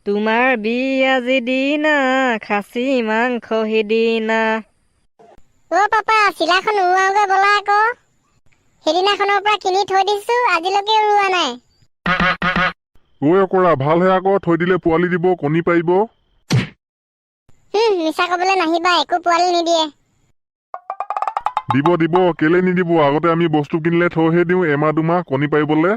তোমাৰ বিয়া যিদিনা খাচী মাংস সিদিনা। পাপা চিলাখন উৰুৱাওগৈ ব'লা আকৌ। সেইদিনাখনৰ পৰা কিনি থৈ দিছো, আজিলৈকে উৰুৱা নাই। কৰা ভালহে আকৌ, থৈ দিলে পোৱালি দিব, কণী পাৰিব। মিছা কবলৈ নাহিবা, একো পোৱালি নিদিয়ে। দিব দিব, কেলে নিদিব? আগতে আমি বস্তু কিনিলে থৈহে দিওঁ এমাহ দুমাহ কণী পাৰিবলে।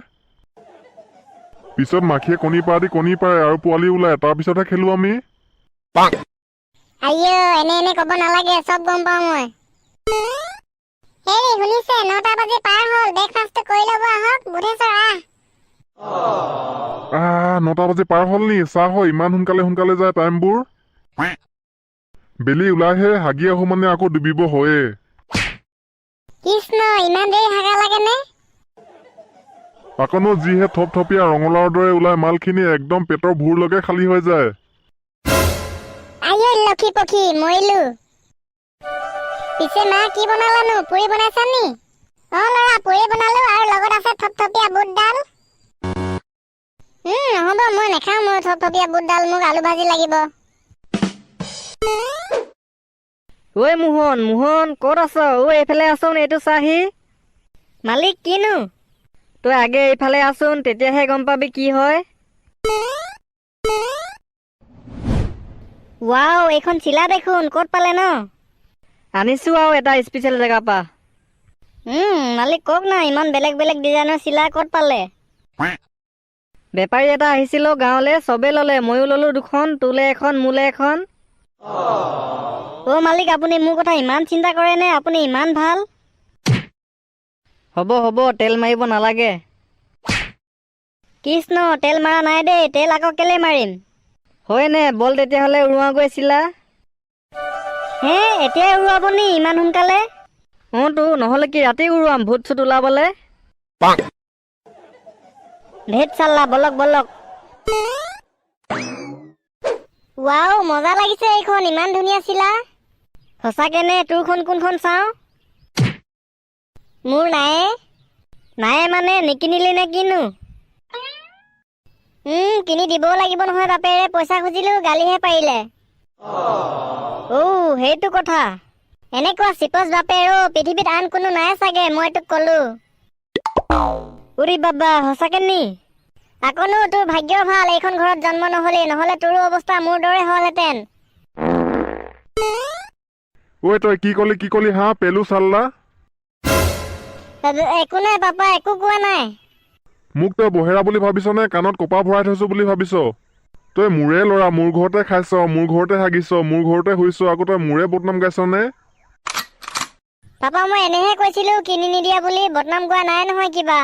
পিছত মাখিয়ে কণী পাৰা দি কণী পাৰে আৰু পোৱালি ওলায়, তাৰপিছতহে খেলো আমি। এনে কব নালাগে, চব গম পাওঁ মই। হেৰি শুনিছে, 9টা বাজি পাৰ হ'ল, ব্ৰেকফাষ্টটো কৰি ল'ব আহক। বুধেশ্বৰ আহ। 9টা বাজি পাৰ হ'ল নি? চাহ হয়, ইমান সোনকালে যায় টাইমবোৰ। বেলি ওলাইহে, হাগি আহো মানে আকৌ ডুবিব হয়ে। কৃষ্ণ, ইমান দেৰি হাগা লাগেনে? আকনো যিহে থপথপীয়া ৰঙালাওৰ দৰে ওলাই মালখিনি, একদম পেটৰ ভোৰলৈকে খালী হৈ যায়। লক্ষী পক্ষী, মৰিলো। পিছে মা কি বনালানো? পুৰি বনাইছা নি? ল'ৰা, পুৰি বনালো আৰু লগত আছে থপথপীয়া বুটডাল। নহ'ব, মই নাখাওঁ। মোৰ থপথপীয়া বুটডাল, মোক আলু ভাজি লাগিব। মোহন ক'ত আছ? এইফালে আছোন, এইটো চাহি। মালিক, কিনো? তই আগে এইফালে আছোন, তেতিয়াহে গম পাবি কি হয়। ৱাও, এইখন চিলা দেখোন, ক'ত পালে ন? আনিছো আৰু এটা স্পেচিয়েল জেগাৰ পৰা। মালিক কওক না, ইমান বেলেগ বেলেগ ডিজাইনৰ চিলা ক'ত পালে? বেপাৰী এটা আহিছিল গাঁৱলে, চবে ললে, ময়ো ললো দুখন, তোলে এখন, মোলে এখন। মালিক, আপুনি মোৰ কথা ইমান চিন্তা কৰে নে? আপুনি ইমান ভাল। হ'ব, তেল মাৰিব নালাগে। কৃষ্ণ, তেল মাৰা নাই দেই, তেল আকৌ কেলে মাৰিম? হয়নে? বল তেতিয়াহ'লে উৰুৱাগৈ চিলা। এতিয়াই উৰুৱাব নি ইমান সোনকালে? নহ'লে কি ৰাতি উৰুৱাম, ভূত চুত ওলাবলে। ধেত চাল্লা, বলক। ৱাও, মজা লাগিছে এইখন, ইমান ধুনীয়া চিলা। সঁচাকে নে? তোৰখন কোনখন চাওঁ। মোৰ নায়ে মানে, নিকিনিলি নে কিনো? কিনি দিবও লাগিব নহয় বাপেৰে, পইচা খুজিলো, গালিহে পাৰিলে। সেইটো কথা। এনেকুৱা চিপচ বাপেৰ পৃথিৱীত আন কোনো নাই চাগে, মই তোক কলো। উৰি বাবা, সঁচাকে নি? আকনো তোৰ ভাগ্য ভাল, এইখন ঘৰত জন্ম নহলে তোৰো অৱস্থা মোৰ দৰে হলহেঁতেন। তই কি কলি হা, পেলু চাল্লা? একো নাই পাপা, একো কোৱা নাই। মোক তই বহেৰা বুলি ভাবিছ নে? কাণত কপা ভৰাই থৈছো বুলি ভাবিছ? তই মোৰে ল'ৰা, মোৰ ঘৰতে খাইছ, মোৰ ঘৰতে হাগিছ, মোৰ ঘৰতে শুইছ, আকৌ তই মোৰে বদনাম গাইছ নে? পাপা, মই এনেহে কৈছিলো, কিনি নিদিয়া বুলি, বদনাম গোৱা নাই নহয় কিবা।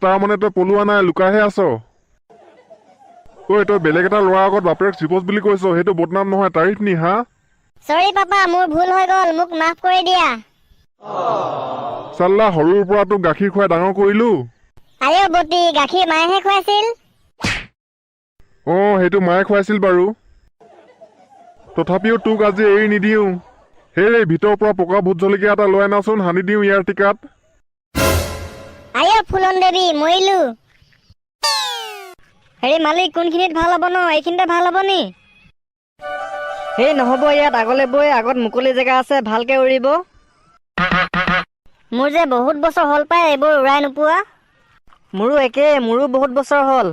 তাৰ মানে তই পলোৱা নাই, লুকাইহে আছ। তই বেলেগ এটা ল'ৰাৰ আগত বাপেৰক চিপচ বুলি কৈছ, সেইটো বদনাম নহয়, তাৰিফ নি হা? চৰি পাপা, মোৰ ভুল হৈ গল, মোক মাফ কৰি দিয়া। চাল্লা, সৰুৰ পৰা তোক গাখীৰ খুৱাই ডাঙৰ কৰিলো। বটি, গাখীৰ মায়েহে খুৱাইছিল। সেইটো মায়ে খুৱাইছিল বাৰু। তথাপিও তোক আজি এৰি নিদিও। ভিতৰৰ পৰা পকা ভোট জলকীয়া এটা লৈ আনাচোন, সানি দিওঁ ইয়াৰ টিকাত। ফুলন দেৱী, মৰিলো। মালিক, কোনখিনিত ভাল হ'ব ন? এইখিনিতে ভাল হ'ব নি? নহ'ব, ইয়াত আগলে বৈ, আগত মুকলি জেগা আছে, ভালকে উৰিব। মোৰ যে বহুত বছৰ হ'ল পাই এইবোৰ উৰাই নোপোৱা। মোৰো একেই, মোৰো বহুত বছৰ হ'ল।